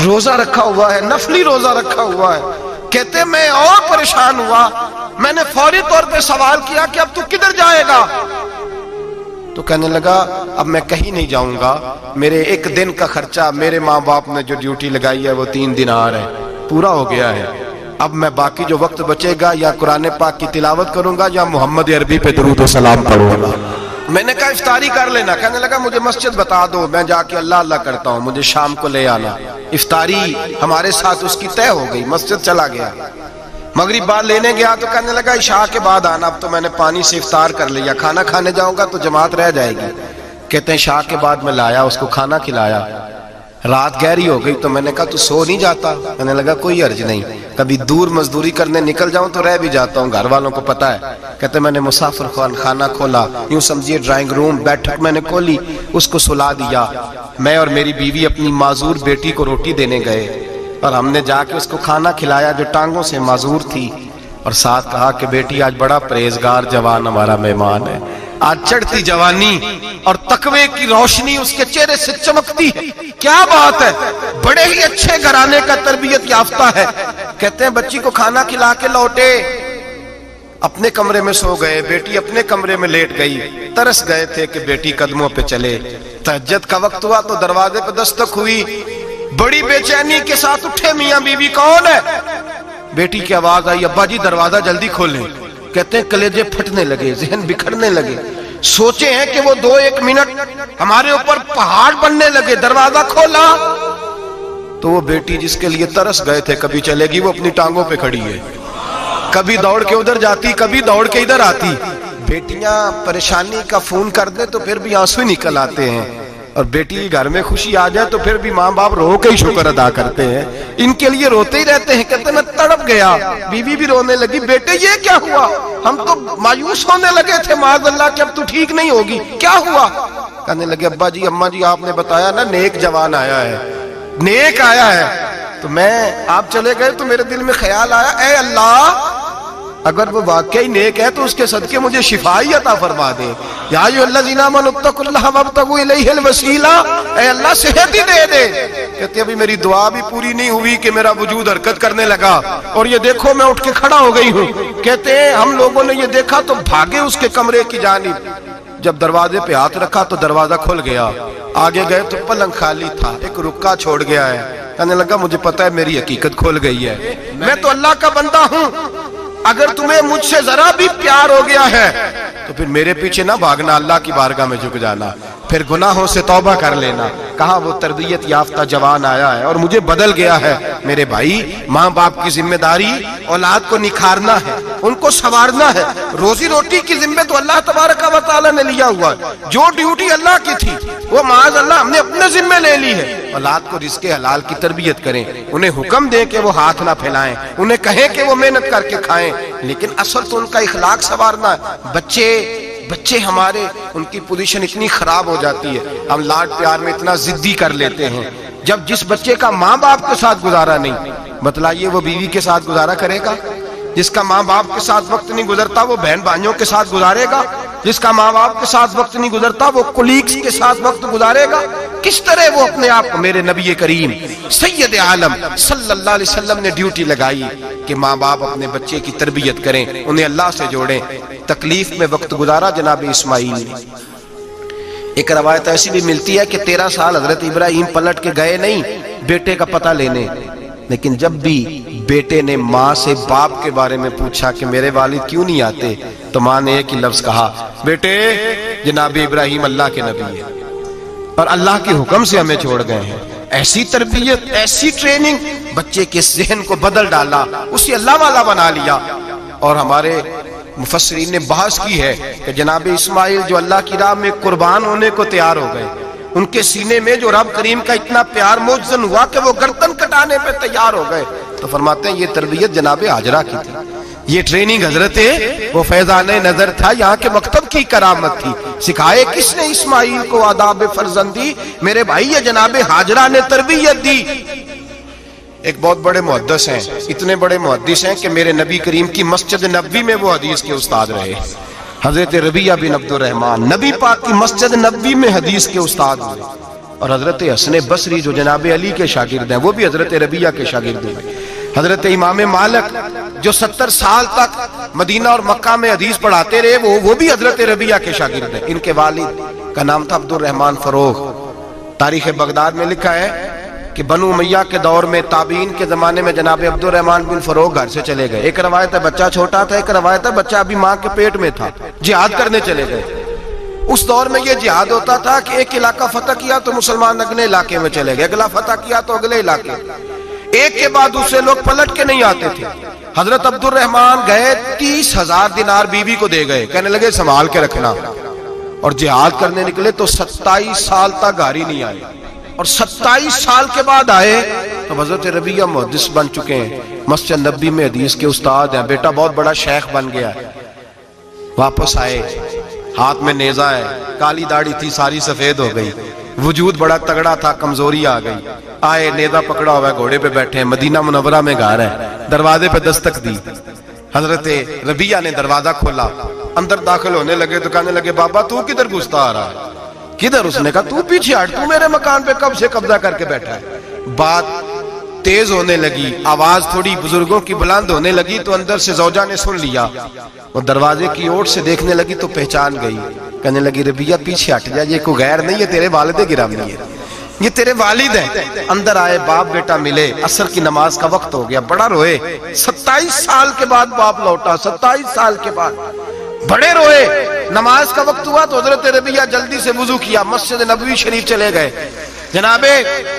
روزہ رکھا ہوا ہے، نفلی روزہ رکھا ہوا ہے. کہتے میں اور پریشان ہوا، میں نے فوری طور پہ سوال کیا کہ اب تو کدھر جائے گا؟ تو کہنے لگا اب میں کہیں نہیں جاؤں گا، میرے ایک دن کا خرچہ میرے ماں باپ نے جو ڈیوٹی لگائی ہے وہ 3 دینار ہے، پورا ہو گیا ہے. اب میں باقی جو وقت بچے گا یا قرآن پاک کی تلاوت کروں گا یا محمد عربی پہ درود و سلام پڑھوں گا. میں نے کہا افطاری کر لینا. کہنے لگا مجھے مسجد بتا دو، میں جا کے اللہ اللہ کرتا ہوں، مجھے شام کو لے آنا. افطاری ہمارے ساتھ اس کی طے ہو گئی، مسجد چلا گیا. مغرب بعد لینے گیا تو کہنے لگا عشاء کے بعد آنا. اب تو میں نے پانی سے افطار کر لیا، کھانا کھانے جاؤں گا تو جماعت رہ جائے گی. کہتے ہیں عشاء کے بعد میں لایا، اس کو کھانا کھلایا. رات گہری ہو گئی تو میں نے کہا تو سو نہیں جاتا؟ کہنے لگا کوئی عرض نہیں، کبھی دور مزدوری کرنے نکل جاؤں تو رہ بھی جاتا ہوں، گھر والوں کو پتہ ہے. کہتے میں نے مسافر خانہ کھولا، یوں سمجھیے ڈرائنگ روم بیٹھک میں نے کھولی، اس کو سلا دیا. میں اور میری بیوی اپنی معذور بیٹی کو روٹی دینے گئے اور ہم نے جا کے اس کو کھانا کھلایا جو ٹانگوں سے معذور تھی، اور ساتھ کہا کہ بیٹی آج بڑا پرہیزگار جوان ہمارا مہمان ہے. آج چڑھتی جوانی اور تقوی کی روشنی اس کے چہرے سے چمکتی ہے. کیا بات ہے، بڑے ہی اچھے گھرانے کا تربیت یافتہ ہے. کہتے ہیں بچی کو کھانا کھلا کے لوٹے، اپنے کمرے میں سو گئے، بیٹی اپنے کمرے میں لیٹ گئی. ترس گئے تھے کہ بیٹی قدموں پہ چلے. تہجد کا وقت ہوا تو دروازے پہ دستک ہوئی. بڑی بے چینی کے ساتھ اٹھے میاں بیوی، کون ہے؟ بیٹی کی آواز آئی ابا جی دروازہ جلدی کھولیں. کہتے ہیں کلیجے پھٹنے لگے، ذہن بکھرنے لگے. سوچے ہیں کہ وہ 2-1 منٹ ہمارے اوپر پہاڑ بننے لگے. دروازہ کھولا تو وہ بیٹی جس کے لیے ترس گئے تھے کبھی چلے گی، وہ اپنی ٹانگوں پہ کھڑی ہے. کبھی دوڑ کے ادھر جاتی، کبھی دوڑ کے ادھر آتی. بیٹیاں پریشانی کا فون کر دیں تو پھر بھی آنسو نکل آتے ہیں، اور بیٹی گھر میں خوشی آ جائے تو پھر بھی ماں باپ رو کے ہی شکر ادا کرتے ہیں. ان کے لیے روتے ہی رہتے ہیں. کہتے میں تڑپ گیا. بیوی بھی رونے لگی، بیٹے یہ کیا ہوا؟ ہم تو مایوس ہونے لگے تھے معاذ اللہ کہ اب تو ٹھیک نہیں ہوگی، کیا ہوا؟ کہنے لگے ابا جی اماں جی آپ نے بتایا نا نیک جوان آیا ہے، نیک آیا ہے. تو میں آپ چلے گئے تو میرے دل میں خیال آیا اے اللہ اگر وہ واقعی نیک ہے تو اس کے صدقے مجھے شفائی عطا فرما دے. یا ایھا الذین آمنوا اتقوا اللہ وابتغوا الیہ الوسیلہ، اے اللہ صحت ہی دے دے. کہتے ابھی میری دعا بھی پوری نہیں ہوئی کہ میرا وجود حرکت کرنے لگا، اور یہ دیکھو میں اٹھ کے کھڑا ہو گئی ہوں. کہتے ہیں ہم لوگوں نے یہ دیکھا تو بھاگے اس کے کمرے کی جانب. جب دروازے پہ ہاتھ رکھا تو دروازہ کھل گیا. آگے گئے تو پلنگ خالی تھا، ایک رکا چھوڑ گیا ہے. کہنے لگا مجھے پتا ہے میری حقیقت کھل گئی ہے، میں تو اللہ کا بندہ ہوں. اگر تمہیں مجھ سے ذرا بھی پیار ہو گیا ہے تو پھر میرے پیچھے نہ بھاگنا، اللہ کی بارگاہ میں جھک جانا، پھر گناہوں سے توبہ کر لینا. کہا وہ تربیت یافتہ جوان آیا ہے اور مجھے بدل گیا ہے. میرے بھائی ماں باپ کی ذمہ داری اولاد کو نکھارنا ہے، ان کو سنوارنا ہے. روزی روٹی کی ذمہ تو اللہ تبارک و تعالیٰ نے لیا ہوا ہے. جو ڈیوٹی اللہ کی تھی وہ معاذ اللہ ہم نے اپنے ذمہ لے لی ہے. اولاد کو رزق حلال کی تربیت کریں، انہیں حکم دیں کہ وہ ہاتھ نہ پھیلائیں، انہیں کہیں کہ وہ محنت کر کے کھائیں، لیکن اصل تو ان کا اخلاق سنوارنا ہے. بچے ہمارے ان کی پوزیشن اتنی خراب ہو جاتی ہے، ہم لاڈ پیار میں اتنا ضدی کر لیتے ہیں. جب جس بچے کا ماں باپ کے ساتھ گزارا نہیں، بتلائیے وہ بیوی کے ساتھ گزارا کرے گا؟ جس کا ماں باپ کے ساتھ وقت نہیں گزرتا وہ بہن بھائیوں کے ساتھ گزارے گا؟ جس کا ماں باپ کے ساتھ وقت نہیں گزرتا وہ کولیگز کے ساتھ وقت گزارے گا؟ کس طرح وہ اپنے آپ کو، میرے نبی کریم سید عالم صلی اللہ علیہ وسلم نے ڈیوٹی لگائی کہ ماں باپ اپنے بچے کی تربیت کریں، انہیں اللہ سے جوڑیں. تکلیف میں وقت گزارا جناب اسماعیل نے. ایک روایت ایسی بھی ملتی ہے کہ 13 سال حضرت ابراہیم پلٹ کے گئے نہیں بیٹے کا پتہ لینے، لیکن جب بھی بیٹے نے ماں سے باپ کے بارے میں پوچھا کہ میرے والد کیوں نہیں آتے تو ماں نے ایک ہی لفظ کہا، بیٹے جناب ابراہیم اللہ کے نبی ہے اور اللہ کے حکم سے ہمیں چھوڑ گئے ہیں. ایسی تربیت، ایسی ٹریننگ بچے کے ذہن کو بدل ڈالا، اسے اللہ والا بنا لیا. اور ہمارے مفسرین نے بحث کی ہے کہ جناب اسماعیل جو اللہ کی راہ میں قربان ہونے کو تیار ہو گئے، ان کے سینے میں جو رب کریم کا اتنا پیار موجزن ہوا کہ وہ گردن کٹانے پہ تیار ہو گئے. تو فرماتے ہیں یہ تربیت جناب ہاجرہ کی تھی، یہ ٹریننگ حضرت وہ فیضان نظر تھا، یہاں کے مکتب کی کرامت تھی. سکھائے کس نے اسماعیل کو آداب فرزندی؟ میرے بھائی یہ جناب ہاجرہ نے تربیت دی. ایک بہت بڑے محدث ہیں، اتنے بڑے محدث ہیں کہ میرے نبی کریم کی مسجد نبوی میں وہ حدیث کے استاد رہے. حضرت ربیعہ بن عبد الرحمن نبی پاک کی مسجد نبوی میں حدیث کے استاد ہوئے. اور حضرت حسن بصری جو جناب علی کے شاگرد ہیں وہ بھی حضرت ربیہ کے شاگرد ہیں. حضرت امام مالک جو 70 سال تک مدینہ اور مکہ میں حدیث پڑھاتے رہے وہ بھی حضرت ربیہ کے شاگرد ہیں. ان کے والد کا نام تھا عبد الرحمن فروغ. تاریخ بغداد میں لکھا ہے کہ بنو امیہ کے دور میں تابعین کے زمانے میں جناب عبد الرحمن بن فروغ گھر سے چلے گئے. ایک روایت ہے بچہ چھوٹا تھا, ایک روایت ہے بچہ ابھی ماں کے پیٹ میں تھا, جہاد کرنے چلے گئے. اس دور میں یہ جہاد ہوتا تھا کہ ایک علاقہ فتح کیا تو مسلمان اگلے علاقے میں چلے گئے, اگلا فتح کیا تو اگلے علاقے, ایک کے بعد دوسرے لوگ پلٹ کے نہیں آتے تھے. حضرت عبد الرحمن گئے 30,000 دینار بیوی کو دے گئے, کہنے لگے سنبھال کے رکھنا, اور جہاد کرنے نکلے تو 27 سال تک گھر ہی نہیں آئے, اور 27 سال کے بعد آئے تو حضرت ربیہ محدث بن چکے ہیں, مسجد نبی میں حدیث کے استاد ہیں, بیٹا بہت بڑا شیخ بن گیا ہے. واپس آئے, ہاتھ میں نیزہ ہے, کالی داڑھی تھی ساری سفید ہو گئی, وجود بڑا تگڑا تھا, کمزوری آ گئی. آئے, نیزہ پکڑا ہوا ہے, گھوڑے پہ بیٹھے ہیں, مدینہ منورہ میں گھر ہے, دروازے پہ دستک دی. حضرت ربیہ نے دروازہ کھولا, اندر داخل ہونے لگے تو کہنے لگے بابا تو کدھر گھستا آ رہا ہے؟ کدھر؟ اس نے کہا تو پیچھے ہٹ, تو میرے مکان پہ کب سے قبضہ کر کے بیٹھا ہے. بات تیز ہونے لگی, آواز تھوڑی بزرگوں کی بلند ہونے لگی تو اندر سے زوجہ نے سن لیا, اور دروازے کی اوٹ سے دیکھنے لگی تو پہچان گئی. کہنے لگی ربیہ پیچھے ہٹ جا, یہ کوئی غیر نہیں ہے, تیرے والد گرامی ہے, یہ تیرے والد ہیں. اندر آئے, باپ بیٹا ملے, عصر کی نماز کا وقت ہو گیا, بڑا روئے. 27 سال کے بعد باپ لوٹا, 27 سال کے بعد بڑے روئے. نماز کا وقت ہوا تو حضرت ربیہ جلدی سے وضو کیا, مسجد نبوی شریف چلے گئے. جناب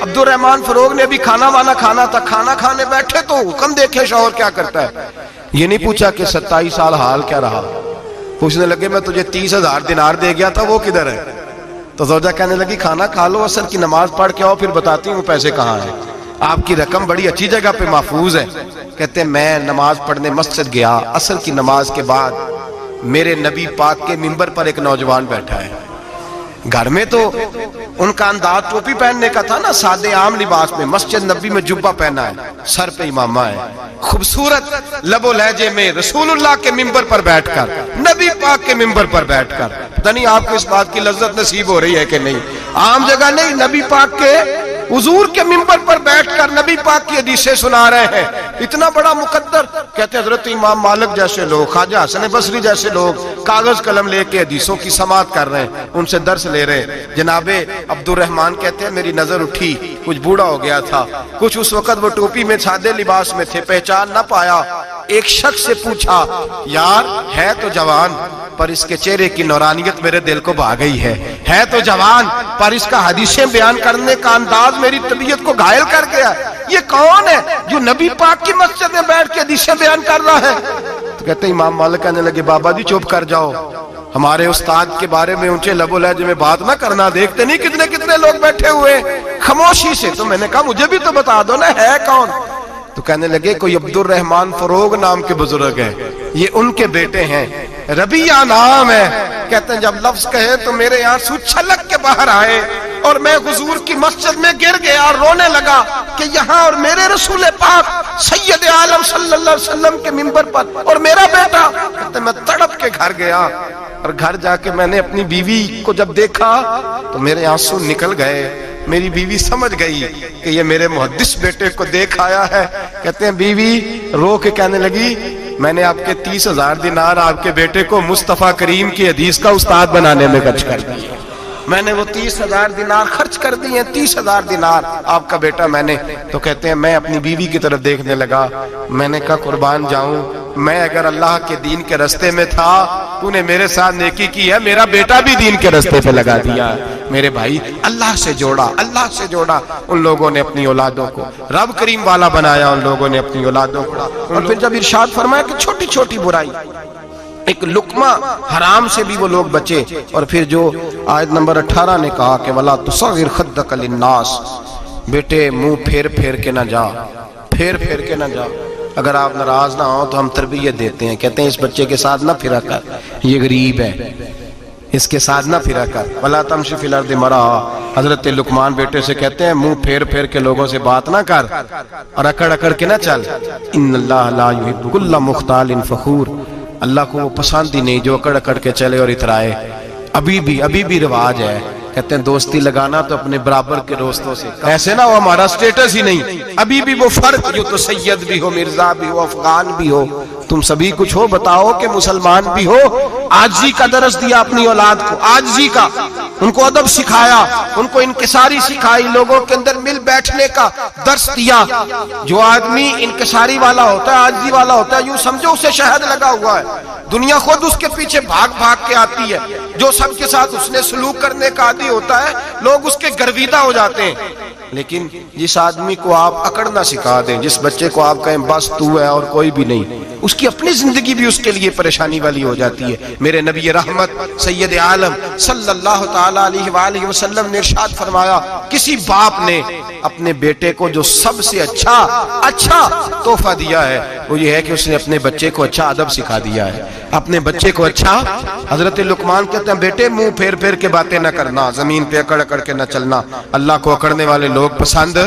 عبد الرحمن فروغ نے ابھی کھانا وانا کھانا تھا, کھانا کھانے بیٹھے تو حکم دیکھے شوہر کیا کرتا ہے. یہ نہیں پوچھا کہ 27 سال حال کیا رہا, پوچھنے لگے میں تجھے 30,000 دینار دے گیا تھا, وہ کدھر ہے؟ تو زوجہ کہنے لگی کھانا کھا لو, عصر کی نماز پڑھ کے آؤ, پھر بتاتی ہوں پیسے کہاں ہیں. آپ کی رقم بڑی اچھی جگہ پہ محفوظ ہے. کہتے ہیں میں نماز پڑھنے مسجد گیا, عصر کی نماز کے بعد میرے نبی پاک کے منبر پر ایک نوجوان بیٹھا ہے. گھر میں تو ان کا انداز ٹوپی پہننے کا تھا نا, سادے عام لباس میں, مسجد نبی میں جبہ پہنا ہے, سر پہ امامہ ہے, خوبصورت لب و لہجے میں رسول اللہ کے منبر پر بیٹھ کر, نبی پاک کے منبر پر بیٹھ کر. پتہ نہیں آپ کو اس بات کی لذت نصیب ہو رہی ہے کہ نہیں, عام جگہ نہیں, نبی پاک کے حضور کے منبر پر بیٹھ کر نبی پاک کی حدیثیں سنا رہے ہیں. اتنا بڑا مقدر. کہتے ہیں حضرت امام مالک جیسے لوگ, خواجہ حسن بصری جیسے لوگ کاغذ قلم لے کے حدیثوں کی سماعت کر رہے ہیں, ان سے درس لے رہے ہیں. جناب عبد الرحمن کہتے ہیں میری نظر اٹھی, کچھ بوڑھا ہو گیا تھا, کچھ اس وقت وہ ٹوپی میں سادے لباس میں تھے, پہچان نہ پایا. ایک شخص سے پوچھا یار ہے تو جوان پر اس کے چہرے کی نورانیت میرے دل کو بھا گئی ہے تو جوان پر اس کا حدیثیں بیان کرنے کا انداز میری طبیعت کو گھائل کر گیا. یہ کون ہے جو نبی پاک کی مسجد میں بیٹھ کے حدیثیں بیان کر رہا ہے؟ تو کہتے ہیں امام مالک کہنے لگے بابا جی چپ کر جاؤ, ہمارے استاد کے بارے میں اونچے لب و لہجے میں بات نہ کرنا, دیکھتے نہیں کتنے کتنے لوگ بیٹھے ہوئے خاموشی سے. تو میں نے کہا مجھے بھی تو بتا دو نا ہے کون. تو کہنے لگے کوئی عبد الرحمن فروغ نام کے بزرگ ہیں, یہ ان کے بیٹے ہیں, ربیہ نام ہے. کہتے ہیں جب لفظ کہے تو میرے آنسو چھلک کے باہر آئے اور میں حضور کی مسجد میں گر گیا اور رونے لگا کہ یہاں اور میرے رسول پاک سید عالم صلی اللہ علیہ وسلم کے منبر پر اور میرا بیٹا. کہتے ہیں میں تڑپ کے گھر گیا اور گھر جا کے میں نے اپنی بیوی کو جب دیکھا تو میرے آنسو نکل گئے. میری بیوی سمجھ گئی کہ یہ میرے محدث بیٹے کو دیکھ آیا ہے. کہتے ہیں بیوی رو کے کہنے لگی میں نے آپ کے 30,000 دینار آپ کے بیٹے کو مصطفیٰ کریم کی حدیث کا استاد بنانے میں خرچ کر دیے. میں نے وہ 30,000 دینار خرچ کر دیے, 30,000 دینار آپ کا بیٹا میں نے. تو کہتے ہیں میں اپنی بیوی کی طرف دیکھنے لگا, میں نے کہا قربان جاؤں, میں اگر اللہ کے دین کے رستے میں تھا تو نے میرے ساتھ نیکی کی ہے, میرا بیٹا بھی دین کے رستے پہ لگا دیا. میرے بھائی اللہ سے جوڑا, اللہ سے جوڑا. ان لوگوں نے اپنی اولادوں کو رب کریم والا بنایا, ان لوگوں نے اپنی اولادوں کو. اور پھر جب ارشاد فرمایا کہ چھوٹی چھوٹی برائی, ایک لقمہ حرام سے بھی وہ لوگ بچے. اور پھر جو آیت نمبر 18 نے کہا کہ وَلَا تُصَغِّرْ خَدَّكَ لِلنَّاسِ, بیٹے منہ پھیر پھیر کے نہ جا, پھیر پھیر کے نہ جا. اگر آپ ناراض نہ ہوں تو ہم تربیت دیتے ہیں, کہتے ہیں اس بچے کے ساتھ نہ پھرا کر, یہ غریب ہے, اس کے ساتھ نہ پھرا کر. وَلَا تَمْشِ فِي الْأَرْضِ مَرَحًا, حضرت لقمان بیٹے سے کہتے ہیں منہ پھیر پھیر کے لوگوں سے بات نہ کر اور اکڑ اکڑ کے نہ چل. إِنَّ اللَّهَ لَا يُحِبُّ كُلَّ مُخْتَالٍ فَخُورٍ, اللہ کو وہ پسند ہی نہیں جو اکڑ اکڑ کے چلے اور اترائے. ابھی بھی رواج ہے کہتے ہیں دوستی لگانا تو اپنے برابر کے دوستوں سے، ایسے نہ وہ ہمارا سٹیٹس ہی نہیں، ابھی بھی وہ فرق جو تو سید بھی ہو، مرزا بھی ہو، افغان بھی ہو، تم سبھی کچھ ہو، بتاؤ کہ مسلمان بھی ہو۔ عاجزی کا درس دیا اپنی اولاد کو، عاجزی کا، ان کو ادب سکھایا، ان کو انکساری سکھائی، لوگوں کے اندر مل بیٹھنے کا درس دیا۔ جو آدمی انکساری والا ہوتا ہے، عاجزی والا ہوتا ہے، یوں سمجھو اسے شہد لگا ہوا ہے، دنیا خود اس کے پیچھے بھاگ بھاگ کے آتی ہے۔ جو سب کے ساتھ اس نے سلوک کرنے کا عادی ہوتا ہے، لوگ اس کے گرویدہ ہو جاتے ہیں۔ لیکن جس آدمی کو آپ اکڑنا سکھا دیں، جس بچے کو آپ کہیں بس تو ہے اور کوئی بھی نہیں، اس کی اپنی زندگی بھی اس کے لیے پریشانی والی ہو جاتی ہے۔ میرے نبی رحمت سید عالم صلی اللہ تعالی علیہ وآلہ وسلم نے ارشاد فرمایا، کسی باپ نے اپنے بیٹے کو جو سب سے اچھا تحفہ دیا ہے وہ یہ ہے کہ اس نے اپنے بچے کو اچھا ادب سکھا دیا ہے، اپنے بچے کو اچھا۔ حضرت لقمان کہتے ہیں بیٹے منہ پھیر پھیر کے باتیں نہ کرنا، زمین پہ اکڑ اکڑ کے نہ چلنا، اللہ کو اکڑنے والے لوگ پسند